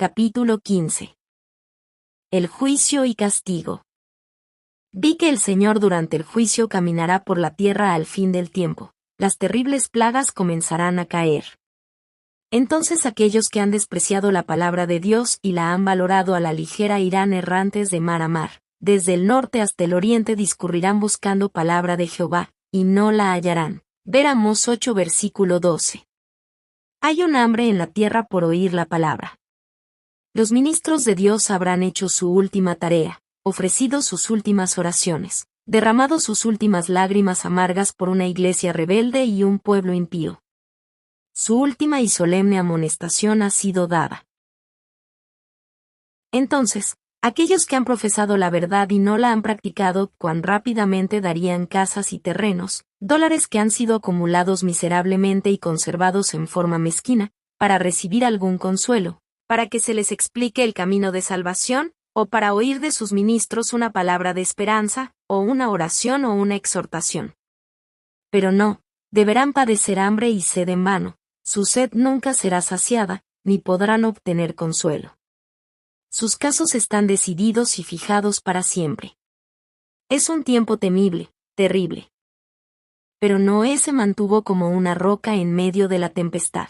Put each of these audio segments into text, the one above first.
Capítulo 15. El juicio y castigo. Vi que el Señor durante el juicio caminará por la tierra al fin del tiempo. Las terribles plagas comenzarán a caer. Entonces aquellos que han despreciado la palabra de Dios y la han valorado a la ligera irán errantes de mar a mar. Desde el norte hasta el oriente discurrirán buscando palabra de Jehová, y no la hallarán. Ver Amós 8 versículo 12. Hay un hambre en la tierra por oír la palabra. Los ministros de Dios habrán hecho su última tarea, ofrecido sus últimas oraciones, derramado sus últimas lágrimas amargas por una iglesia rebelde y un pueblo impío. Su última y solemne amonestación ha sido dada. Entonces, aquellos que han profesado la verdad y no la han practicado, cuán rápidamente darían casas y terrenos, dólares que han sido acumulados miserablemente y conservados en forma mezquina, para recibir algún consuelo, para que se les explique el camino de salvación, o para oír de sus ministros una palabra de esperanza, o una oración o una exhortación. Pero no, deberán padecer hambre y sed en vano, su sed nunca será saciada, ni podrán obtener consuelo. Sus casos están decididos y fijados para siempre. Es un tiempo temible, terrible. Pero Noé se mantuvo como una roca en medio de la tempestad.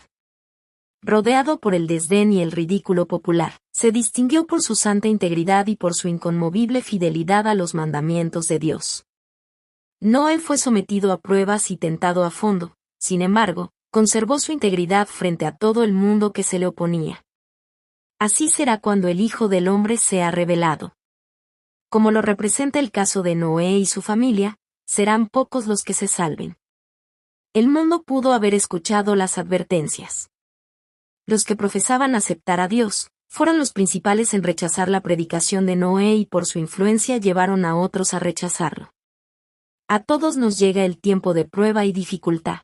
Rodeado por el desdén y el ridículo popular, se distinguió por su santa integridad y por su inconmovible fidelidad a los mandamientos de Dios. Noé fue sometido a pruebas y tentado a fondo, sin embargo, conservó su integridad frente a todo el mundo que se le oponía. Así será cuando el Hijo del Hombre sea revelado. Como lo representa el caso de Noé y su familia, serán pocos los que se salven. El mundo pudo haber escuchado las advertencias. Los que profesaban aceptar a Dios, fueron los principales en rechazar la predicación de Noé y por su influencia llevaron a otros a rechazarlo. A todos nos llega el tiempo de prueba y dificultad.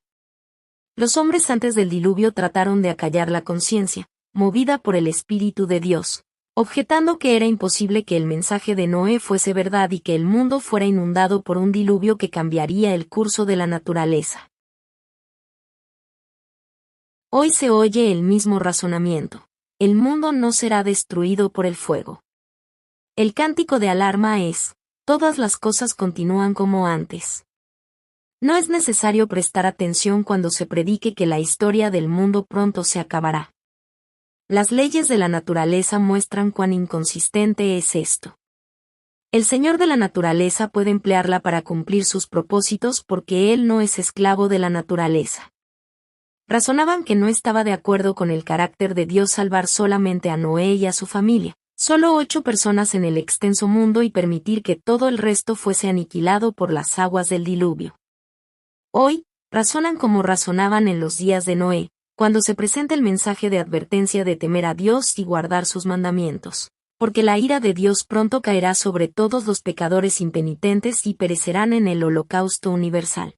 Los hombres antes del diluvio trataron de acallar la conciencia, movida por el Espíritu de Dios, objetando que era imposible que el mensaje de Noé fuese verdad y que el mundo fuera inundado por un diluvio que cambiaría el curso de la naturaleza. Hoy se oye el mismo razonamiento. El mundo no será destruido por el fuego. El cántico de alarma es: todas las cosas continúan como antes. No es necesario prestar atención cuando se predique que la historia del mundo pronto se acabará. Las leyes de la naturaleza muestran cuán inconsistente es esto. El Señor de la naturaleza puede emplearla para cumplir sus propósitos porque Él no es esclavo de la naturaleza. Razonaban que no estaba de acuerdo con el carácter de Dios salvar solamente a Noé y a su familia, solo 8 personas en el extenso mundo y permitir que todo el resto fuese aniquilado por las aguas del diluvio. Hoy, razonan como razonaban en los días de Noé, cuando se presenta el mensaje de advertencia de temer a Dios y guardar sus mandamientos, porque la ira de Dios pronto caerá sobre todos los pecadores impenitentes y perecerán en el holocausto universal.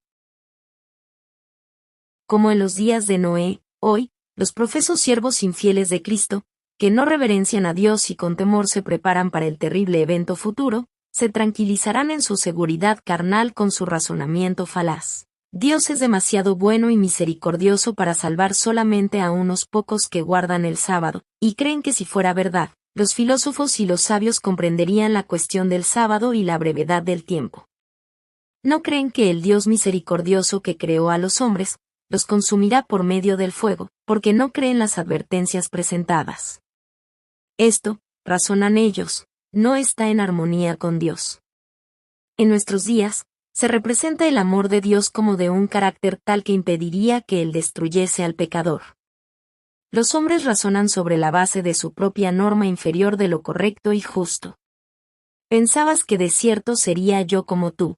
Como en los días de Noé, hoy, los profesos siervos infieles de Cristo, que no reverencian a Dios y con temor se preparan para el terrible evento futuro, se tranquilizarán en su seguridad carnal con su razonamiento falaz. Dios es demasiado bueno y misericordioso para salvar solamente a unos pocos que guardan el sábado, y creen que si fuera verdad, los filósofos y los sabios comprenderían la cuestión del sábado y la brevedad del tiempo. No creen que el Dios misericordioso que creó a los hombres, los consumirá por medio del fuego, porque no creen las advertencias presentadas. Esto, razonan ellos, no está en armonía con Dios. En nuestros días, se representa el amor de Dios como de un carácter tal que impediría que Él destruyese al pecador. Los hombres razonan sobre la base de su propia norma inferior de lo correcto y justo. Pensabas que de cierto sería yo como tú.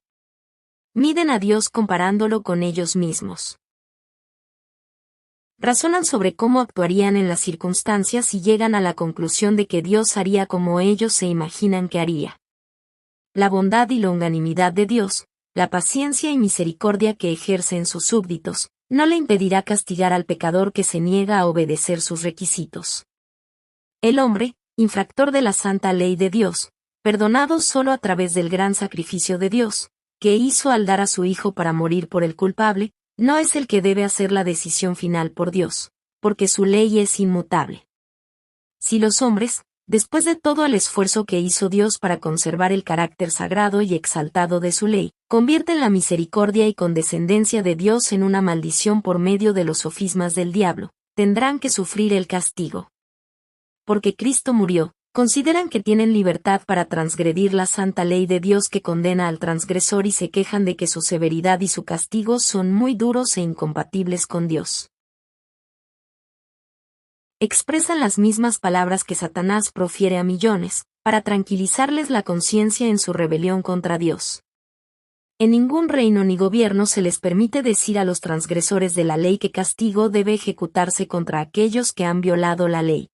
Miden a Dios comparándolo con ellos mismos. Razonan sobre cómo actuarían en las circunstancias y llegan a la conclusión de que Dios haría como ellos se imaginan que haría. La bondad y longanimidad de Dios, la paciencia y misericordia que ejerce en sus súbditos, no le impedirá castigar al pecador que se niega a obedecer sus requisitos. El hombre, infractor de la santa ley de Dios, perdonado solo a través del gran sacrificio de Dios, que hizo al dar a su Hijo para morir por el culpable, no es el que debe hacer la decisión final por Dios, porque su ley es inmutable. Si los hombres, después de todo el esfuerzo que hizo Dios para conservar el carácter sagrado y exaltado de su ley, convierten la misericordia y condescendencia de Dios en una maldición por medio de los sofismas del diablo, tendrán que sufrir el castigo. Porque Cristo murió, consideran que tienen libertad para transgredir la santa ley de Dios que condena al transgresor y se quejan de que su severidad y su castigo son muy duros e incompatibles con Dios. Expresan las mismas palabras que Satanás profiere a millones, para tranquilizarles la conciencia en su rebelión contra Dios. En ningún reino ni gobierno se les permite decir a los transgresores de la ley que castigo debe ejecutarse contra aquellos que han violado la ley.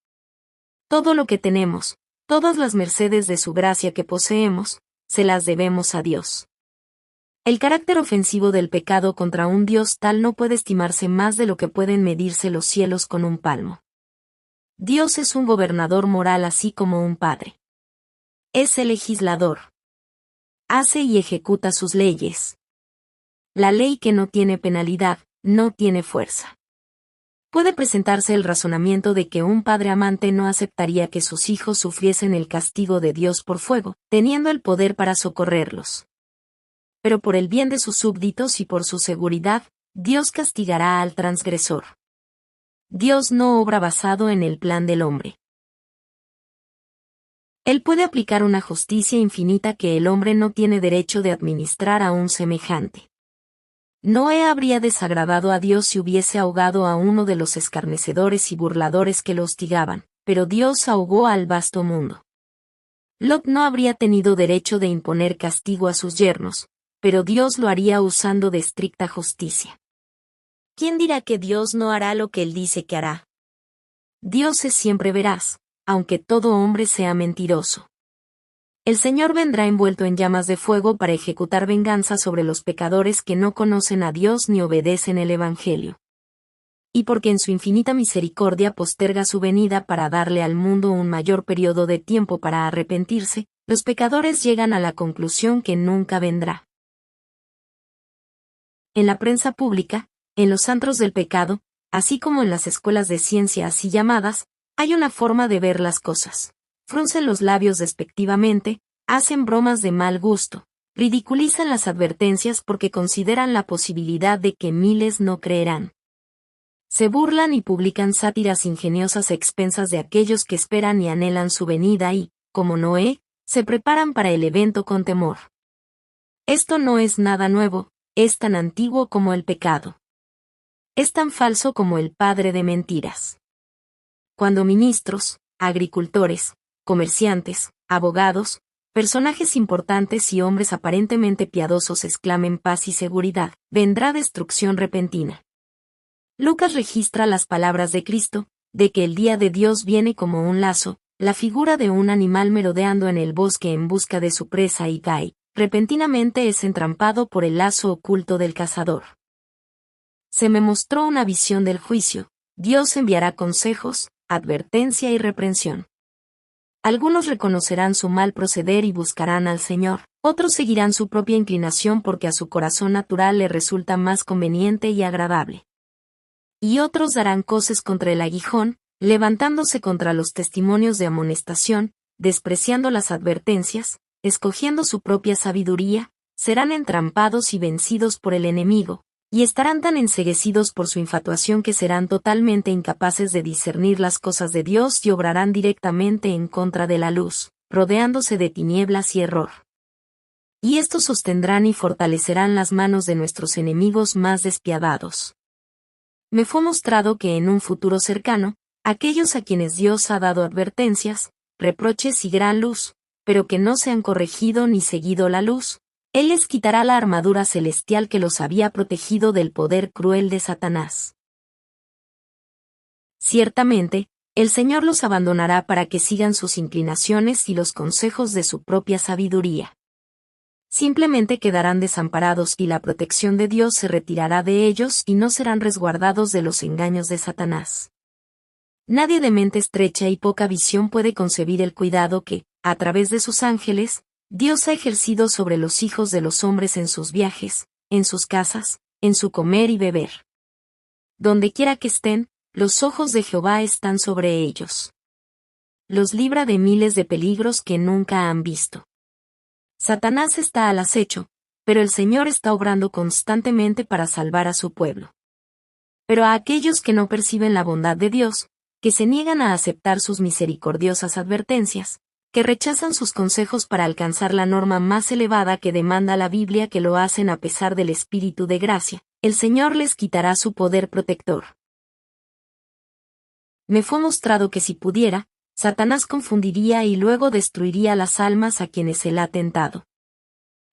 Todo lo que tenemos, todas las mercedes de su gracia que poseemos, se las debemos a Dios. El carácter ofensivo del pecado contra un Dios tal no puede estimarse más de lo que pueden medirse los cielos con un palmo. Dios es un gobernador moral así como un padre. Es el legislador. Hace y ejecuta sus leyes. La ley que no tiene penalidad, no tiene fuerza. Puede presentarse el razonamiento de que un padre amante no aceptaría que sus hijos sufriesen el castigo de Dios por fuego, teniendo el poder para socorrerlos. Pero por el bien de sus súbditos y por su seguridad, Dios castigará al transgresor. Dios no obra basado en el plan del hombre. Él puede aplicar una justicia infinita que el hombre no tiene derecho de administrar a un semejante. Noé habría desagradado a Dios si hubiese ahogado a uno de los escarnecedores y burladores que lo hostigaban, pero Dios ahogó al vasto mundo. Lot no habría tenido derecho de imponer castigo a sus yernos, pero Dios lo haría usando de estricta justicia. ¿Quién dirá que Dios no hará lo que Él dice que hará? Dios es siempre veraz, aunque todo hombre sea mentiroso. El Señor vendrá envuelto en llamas de fuego para ejecutar venganza sobre los pecadores que no conocen a Dios ni obedecen el Evangelio. Y porque en su infinita misericordia posterga su venida para darle al mundo un mayor periodo de tiempo para arrepentirse, los pecadores llegan a la conclusión que nunca vendrá. En la prensa pública, en los antros del pecado, así como en las escuelas de ciencia así llamadas, hay una forma de ver las cosas. Fruncen los labios despectivamente, hacen bromas de mal gusto, ridiculizan las advertencias porque consideran la posibilidad de que miles no creerán. Se burlan y publican sátiras ingeniosas a expensas de aquellos que esperan y anhelan su venida y, como Noé, se preparan para el evento con temor. Esto no es nada nuevo, es tan antiguo como el pecado. Es tan falso como el padre de mentiras. Cuando ministros, agricultores, comerciantes, abogados, personajes importantes y hombres aparentemente piadosos exclamen paz y seguridad, vendrá destrucción repentina. Lucas registra las palabras de Cristo, de que el día de Dios viene como un lazo, la figura de un animal merodeando en el bosque en busca de su presa y cae, repentinamente es entrampado por el lazo oculto del cazador. Se me mostró una visión del juicio, Dios enviará consejos, advertencia y reprensión. Algunos reconocerán su mal proceder y buscarán al Señor, otros seguirán su propia inclinación porque a su corazón natural le resulta más conveniente y agradable. Y otros darán coces contra el aguijón, levantándose contra los testimonios de amonestación, despreciando las advertencias, escogiendo su propia sabiduría, serán entrampados y vencidos por el enemigo, y estarán tan enceguecidos por su infatuación que serán totalmente incapaces de discernir las cosas de Dios y obrarán directamente en contra de la luz, rodeándose de tinieblas y error. Y estos sostendrán y fortalecerán las manos de nuestros enemigos más despiadados. Me fue mostrado que en un futuro cercano, aquellos a quienes Dios ha dado advertencias, reproches y gran luz, pero que no se han corregido ni seguido la luz, Él les quitará la armadura celestial que los había protegido del poder cruel de Satanás. Ciertamente, el Señor los abandonará para que sigan sus inclinaciones y los consejos de su propia sabiduría. Simplemente quedarán desamparados y la protección de Dios se retirará de ellos y no serán resguardados de los engaños de Satanás. Nadie de mente estrecha y poca visión puede concebir el cuidado que, a través de sus ángeles, Dios ha ejercido sobre los hijos de los hombres en sus viajes, en sus casas, en su comer y beber. Donde quiera que estén, los ojos de Jehová están sobre ellos. los libra de miles de peligros que nunca han visto. Satanás está al acecho, pero el Señor está obrando constantemente para salvar a su pueblo. Pero a aquellos que no perciben la bondad de Dios, que se niegan a aceptar sus misericordiosas advertencias, que rechazan sus consejos para alcanzar la norma más elevada que demanda la Biblia, que lo hacen a pesar del Espíritu de gracia, el Señor les quitará su poder protector. Me fue mostrado que si pudiera, Satanás confundiría y luego destruiría las almas a quienes él ha tentado.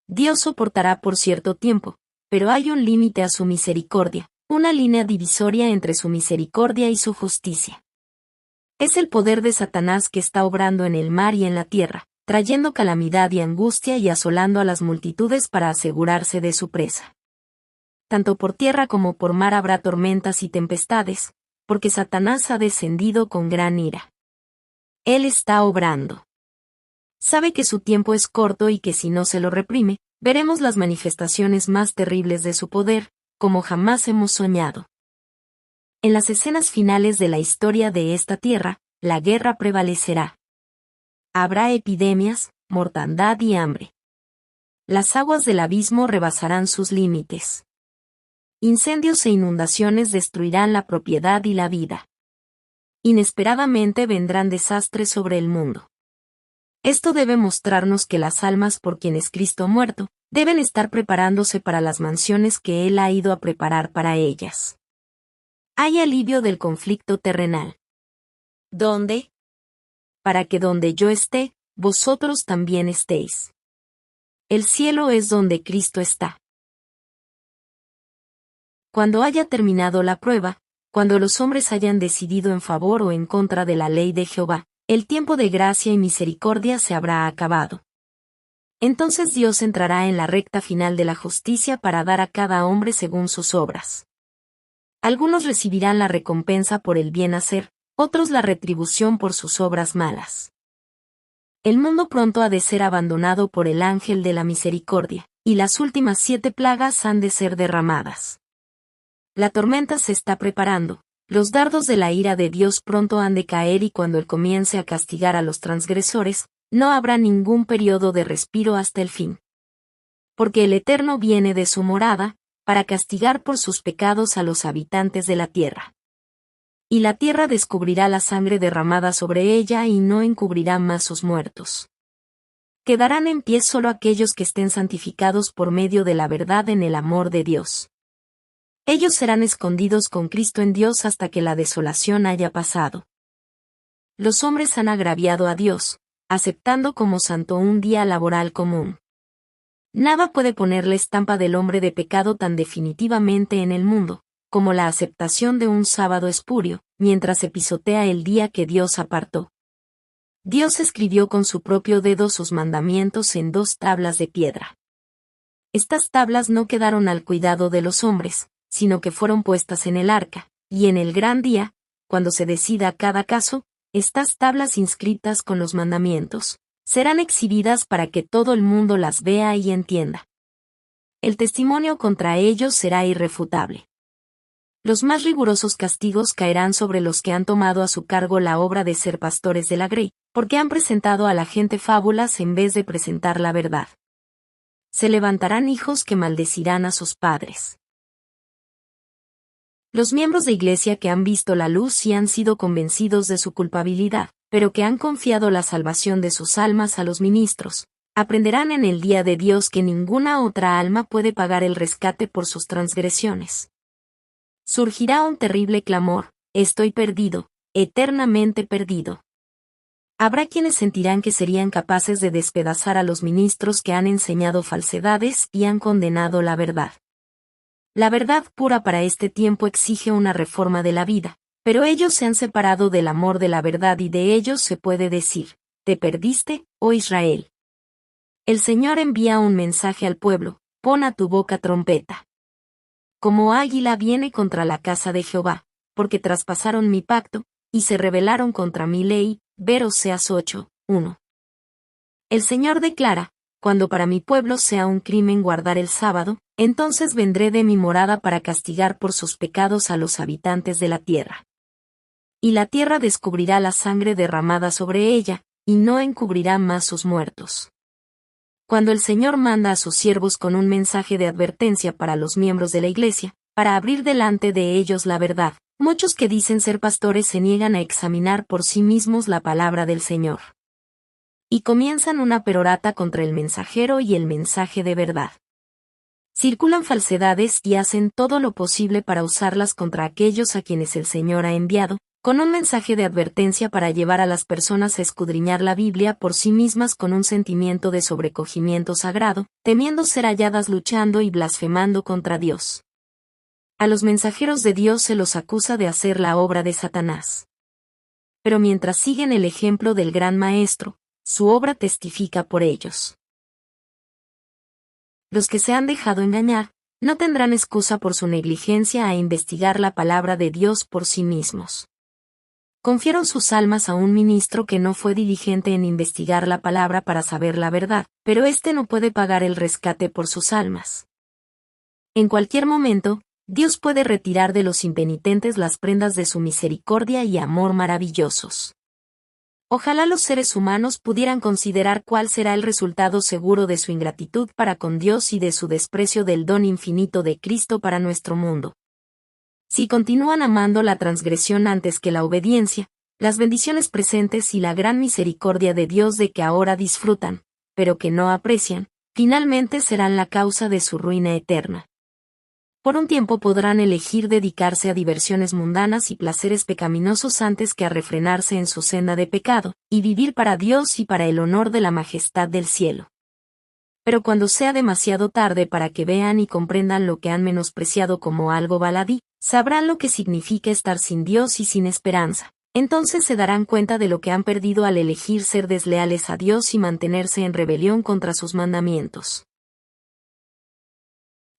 Dios soportará por cierto tiempo, pero hay un límite a su misericordia, una línea divisoria entre su misericordia y su justicia. Es el poder de Satanás que está obrando en el mar y en la tierra, trayendo calamidad y angustia y asolando a las multitudes para asegurarse de su presa. Tanto por tierra como por mar habrá tormentas y tempestades, porque Satanás ha descendido con gran ira. Él está obrando. Sabe que su tiempo es corto y que si no se lo reprime, veremos las manifestaciones más terribles de su poder, como jamás hemos soñado. En las escenas finales de la historia de esta tierra, la guerra prevalecerá. Habrá epidemias, mortandad y hambre. Las aguas del abismo rebasarán sus límites. Incendios e inundaciones destruirán la propiedad y la vida. Inesperadamente vendrán desastres sobre el mundo. Esto debe mostrarnos que las almas por quienes Cristo ha muerto, deben estar preparándose para las mansiones que Él ha ido a preparar para ellas. Hay alivio del conflicto terrenal. ¿Dónde? Para que donde yo esté, vosotros también estéis. El cielo es donde Cristo está. Cuando haya terminado la prueba, cuando los hombres hayan decidido en favor o en contra de la ley de Jehová, el tiempo de gracia y misericordia se habrá acabado. Entonces Dios entrará en la recta final de la justicia para dar a cada hombre según sus obras. Algunos recibirán la recompensa por el bien hacer, otros la retribución por sus obras malas. El mundo pronto ha de ser abandonado por el ángel de la misericordia, y las últimas 7 plagas han de ser derramadas. La tormenta se está preparando, los dardos de la ira de Dios pronto han de caer y cuando Él comience a castigar a los transgresores, no habrá ningún periodo de respiro hasta el fin. Porque el Eterno viene de su morada, para castigar por sus pecados a los habitantes de la tierra. Y la tierra descubrirá la sangre derramada sobre ella y no encubrirá más sus muertos. Quedarán en pie solo aquellos que estén santificados por medio de la verdad en el amor de Dios. Ellos serán escondidos con Cristo en Dios hasta que la desolación haya pasado. Los hombres han agraviado a Dios, aceptando como santo un día laboral común. Nada puede poner la estampa del hombre de pecado tan definitivamente en el mundo, como la aceptación de un sábado espurio, mientras se pisotea el día que Dios apartó. Dios escribió con su propio dedo sus mandamientos en 2 tablas de piedra. Estas tablas no quedaron al cuidado de los hombres, sino que fueron puestas en el arca, y en el gran día, cuando se decida cada caso, estas tablas inscritas con los mandamientos, serán exhibidas para que todo el mundo las vea y entienda. El testimonio contra ellos será irrefutable. Los más rigurosos castigos caerán sobre los que han tomado a su cargo la obra de ser pastores de la grey, porque han presentado a la gente fábulas en vez de presentar la verdad. Se levantarán hijos que maldecirán a sus padres. Los miembros de iglesia que han visto la luz y han sido convencidos de su culpabilidad, pero que han confiado la salvación de sus almas a los ministros, aprenderán en el día de Dios que ninguna otra alma puede pagar el rescate por sus transgresiones. Surgirá un terrible clamor: estoy perdido, eternamente perdido. Habrá quienes sentirán que serían capaces de despedazar a los ministros que han enseñado falsedades y han condenado la verdad. La verdad pura para este tiempo exige una reforma de la vida, pero ellos se han separado del amor de la verdad y de ellos se puede decir: te perdiste, oh Israel. El Señor envía un mensaje al pueblo: pon a tu boca trompeta. Como águila viene contra la casa de Jehová, porque traspasaron mi pacto, y se rebelaron contra mi ley. Ver Oseas 8:1. El Señor declara: cuando para mi pueblo sea un crimen guardar el sábado, entonces vendré de mi morada para castigar por sus pecados a los habitantes de la tierra. Y la tierra descubrirá la sangre derramada sobre ella, y no encubrirá más sus muertos. Cuando el Señor manda a sus siervos con un mensaje de advertencia para los miembros de la Iglesia, para abrir delante de ellos la verdad, muchos que dicen ser pastores se niegan a examinar por sí mismos la palabra del Señor. Y comienzan una perorata contra el mensajero y el mensaje de verdad. Circulan falsedades y hacen todo lo posible para usarlas contra aquellos a quienes el Señor ha enviado, con un mensaje de advertencia para llevar a las personas a escudriñar la Biblia por sí mismas con un sentimiento de sobrecogimiento sagrado, temiendo ser halladas luchando y blasfemando contra Dios. A los mensajeros de Dios se los acusa de hacer la obra de Satanás. Pero mientras siguen el ejemplo del gran Maestro, su obra testifica por ellos. Los que se han dejado engañar, no tendrán excusa por su negligencia a investigar la palabra de Dios por sí mismos. Confiaron sus almas a un ministro que no fue diligente en investigar la palabra para saber la verdad, pero éste no puede pagar el rescate por sus almas. En cualquier momento, Dios puede retirar de los impenitentes las prendas de su misericordia y amor maravillosos. Ojalá los seres humanos pudieran considerar cuál será el resultado seguro de su ingratitud para con Dios y de su desprecio del don infinito de Cristo para nuestro mundo. Si continúan amando la transgresión antes que la obediencia, las bendiciones presentes y la gran misericordia de Dios de que ahora disfrutan, pero que no aprecian, finalmente serán la causa de su ruina eterna. Por un tiempo podrán elegir dedicarse a diversiones mundanas y placeres pecaminosos antes que a refrenarse en su senda de pecado, y vivir para Dios y para el honor de la majestad del cielo. Pero cuando sea demasiado tarde para que vean y comprendan lo que han menospreciado como algo baladí, sabrán lo que significa estar sin Dios y sin esperanza. Entonces se darán cuenta de lo que han perdido al elegir ser desleales a Dios y mantenerse en rebelión contra sus mandamientos.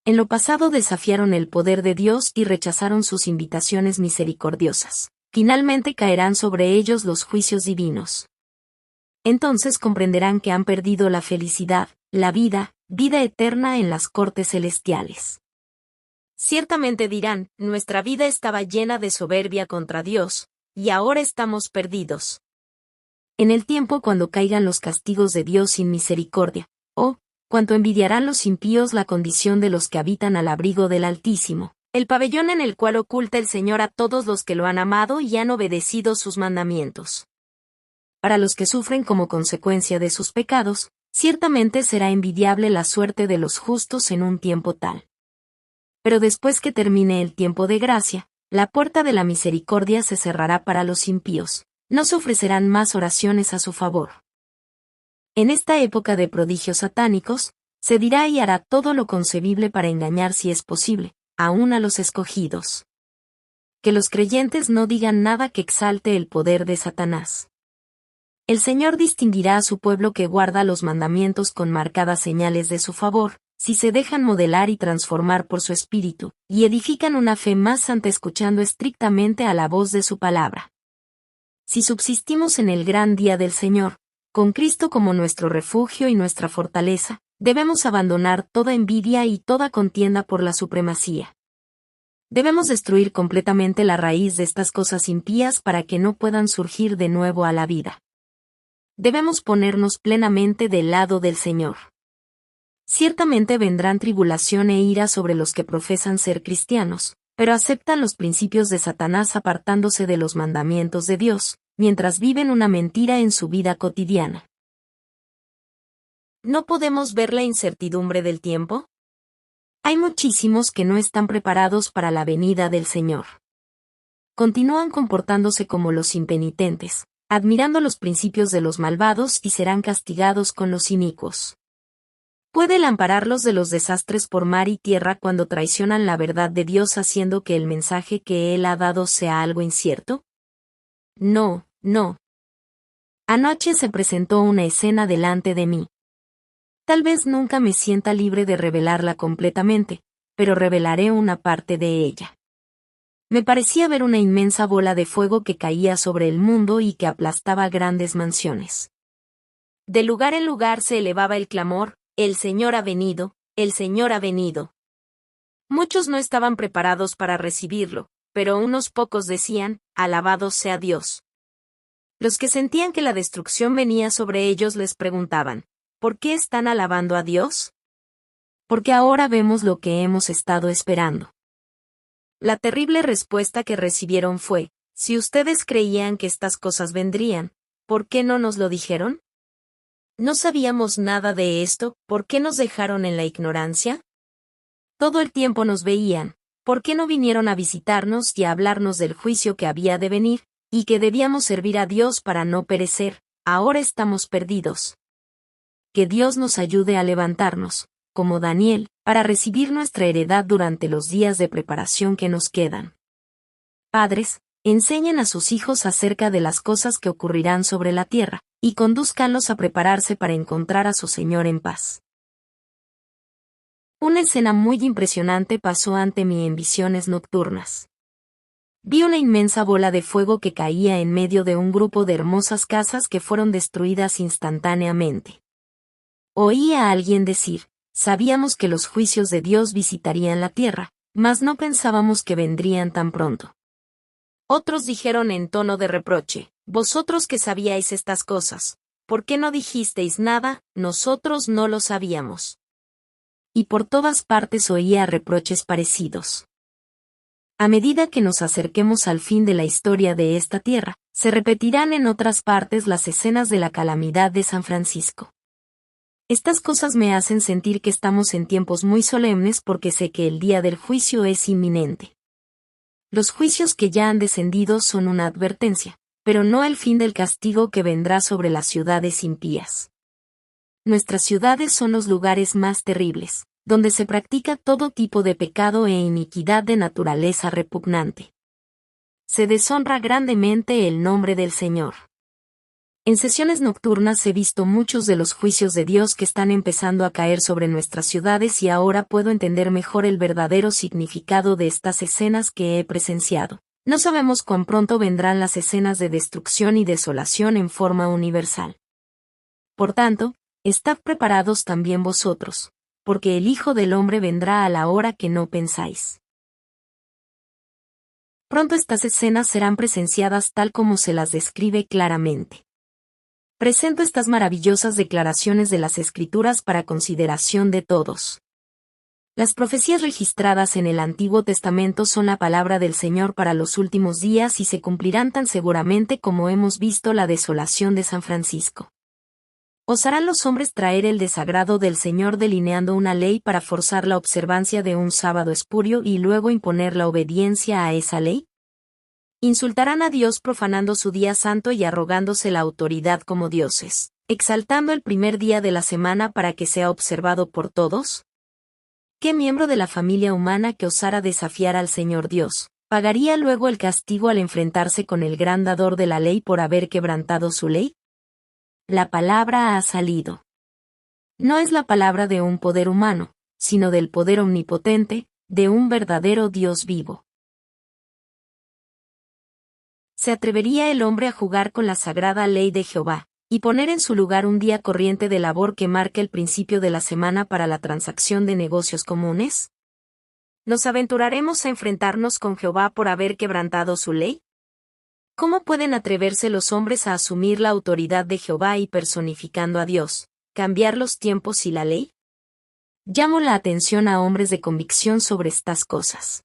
En lo pasado desafiaron el poder de Dios y rechazaron sus invitaciones misericordiosas. Finalmente caerán sobre ellos los juicios divinos. Entonces comprenderán que han perdido la felicidad, la vida eterna en las cortes celestiales. Ciertamente dirán, nuestra vida estaba llena de soberbia contra Dios, y ahora estamos perdidos. En el tiempo cuando caigan los castigos de Dios sin misericordia, cuánto envidiarán los impíos la condición de los que habitan al abrigo del Altísimo, el pabellón en el cual oculta el Señor a todos los que lo han amado y han obedecido sus mandamientos. Para los que sufren como consecuencia de sus pecados, ciertamente será envidiable la suerte de los justos en un tiempo tal. Pero después que termine el tiempo de gracia, la puerta de la misericordia se cerrará para los impíos, no se ofrecerán más oraciones a su favor. En esta época de prodigios satánicos, se dirá y hará todo lo concebible para engañar si es posible, aún a los escogidos. Que los creyentes no digan nada que exalte el poder de Satanás. El Señor distinguirá a su pueblo que guarda los mandamientos con marcadas señales de su favor, si se dejan modelar y transformar por su espíritu, y edifican una fe más santa escuchando estrictamente a la voz de su palabra. Si subsistimos en el gran día del Señor, con Cristo como nuestro refugio y nuestra fortaleza, debemos abandonar toda envidia y toda contienda por la supremacía. Debemos destruir completamente la raíz de estas cosas impías para que no puedan surgir de nuevo a la vida. Debemos ponernos plenamente del lado del Señor. Ciertamente vendrán tribulación e ira sobre los que profesan ser cristianos, pero aceptan los principios de Satanás apartándose de los mandamientos de Dios, mientras viven una mentira en su vida cotidiana. ¿No podemos ver la incertidumbre del tiempo? Hay muchísimos que no están preparados para la venida del Señor. Continúan comportándose como los impenitentes, admirando los principios de los malvados y serán castigados con los inicuos. ¿Puede él ampararlos de los desastres por mar y tierra cuando traicionan la verdad de Dios haciendo que el mensaje que Él ha dado sea algo incierto? No, no. Anoche se presentó una escena delante de mí. Tal vez nunca me sienta libre de revelarla completamente, pero revelaré una parte de ella. Me parecía ver una inmensa bola de fuego que caía sobre el mundo y que aplastaba grandes mansiones. De lugar en lugar se elevaba el clamor, el Señor ha venido, el Señor ha venido. Muchos no estaban preparados para recibirlo, pero unos pocos decían, alabado sea Dios. Los que sentían que la destrucción venía sobre ellos les preguntaban, ¿por qué están alabando a Dios? Porque ahora vemos lo que hemos estado esperando. La terrible respuesta que recibieron fue, si ustedes creían que estas cosas vendrían, ¿por qué no nos lo dijeron? ¿No sabíamos nada de esto? ¿Por qué nos dejaron en la ignorancia? Todo el tiempo nos veían, ¿por qué no vinieron a visitarnos y a hablarnos del juicio que había de venir, y que debíamos servir a Dios para no perecer? Ahora estamos perdidos. Que Dios nos ayude a levantarnos, como Daniel, para recibir nuestra heredad durante los días de preparación que nos quedan. Padres, enseñen a sus hijos acerca de las cosas que ocurrirán sobre la tierra, y condúzcanlos a prepararse para encontrar a su Señor en paz. Una escena muy impresionante pasó ante mí en visiones nocturnas. Vi una inmensa bola de fuego que caía en medio de un grupo de hermosas casas que fueron destruidas instantáneamente. Oí a alguien decir, sabíamos que los juicios de Dios visitarían la tierra, mas no pensábamos que vendrían tan pronto. Otros dijeron en tono de reproche, vosotros que sabíais estas cosas, ¿por qué no dijisteis nada? Nosotros no lo sabíamos. Y por todas partes oía reproches parecidos. A medida que nos acerquemos al fin de la historia de esta tierra, se repetirán en otras partes las escenas de la calamidad de San Francisco. Estas cosas me hacen sentir que estamos en tiempos muy solemnes porque sé que el día del juicio es inminente. Los juicios que ya han descendido son una advertencia, pero no el fin del castigo que vendrá sobre las ciudades impías. Nuestras ciudades son los lugares más terribles, donde se practica todo tipo de pecado e iniquidad de naturaleza repugnante. Se deshonra grandemente el nombre del Señor. En sesiones nocturnas he visto muchos de los juicios de Dios que están empezando a caer sobre nuestras ciudades y ahora puedo entender mejor el verdadero significado de estas escenas que he presenciado. No sabemos cuán pronto vendrán las escenas de destrucción y desolación en forma universal. Por tanto, estad preparados también vosotros, porque el Hijo del Hombre vendrá a la hora que no pensáis. Pronto estas escenas serán presenciadas tal como se las describe claramente. Presento estas maravillosas declaraciones de las Escrituras para consideración de todos. Las profecías registradas en el Antiguo Testamento son la palabra del Señor para los últimos días y se cumplirán tan seguramente como hemos visto la desolación de San Francisco. ¿Osarán los hombres traer el desagrado del Señor delineando una ley para forzar la observancia de un sábado espurio y luego imponer la obediencia a esa ley? Insultarán a Dios profanando su día santo y arrogándose la autoridad como dioses, exaltando el primer día de la semana para que sea observado por todos. ¿Qué miembro de la familia humana que osara desafiar al Señor Dios pagaría luego el castigo al enfrentarse con el gran dador de la ley por haber quebrantado su ley? La palabra ha salido. No es la palabra de un poder humano, sino del poder omnipotente, de un verdadero Dios vivo. ¿Se atrevería el hombre a jugar con la sagrada ley de Jehová, y poner en su lugar un día corriente de labor que marque el principio de la semana para la transacción de negocios comunes? ¿Nos aventuraremos a enfrentarnos con Jehová por haber quebrantado su ley? ¿Cómo pueden atreverse los hombres a asumir la autoridad de Jehová y personificando a Dios, cambiar los tiempos y la ley? Llamo la atención a hombres de convicción sobre estas cosas.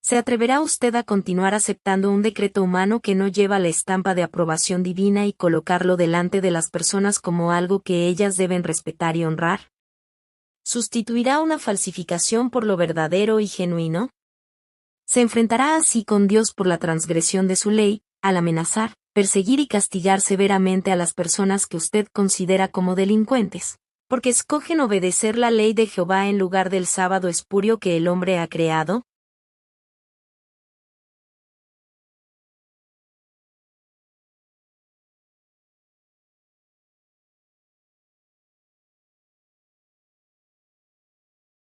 ¿Se atreverá usted a continuar aceptando un decreto humano que no lleva la estampa de aprobación divina y colocarlo delante de las personas como algo que ellas deben respetar y honrar? ¿Sustituirá una falsificación por lo verdadero y genuino? Se enfrentará así con Dios por la transgresión de su ley, al amenazar, perseguir y castigar severamente a las personas que usted considera como delincuentes, porque escogen obedecer la ley de Jehová en lugar del sábado espurio que el hombre ha creado.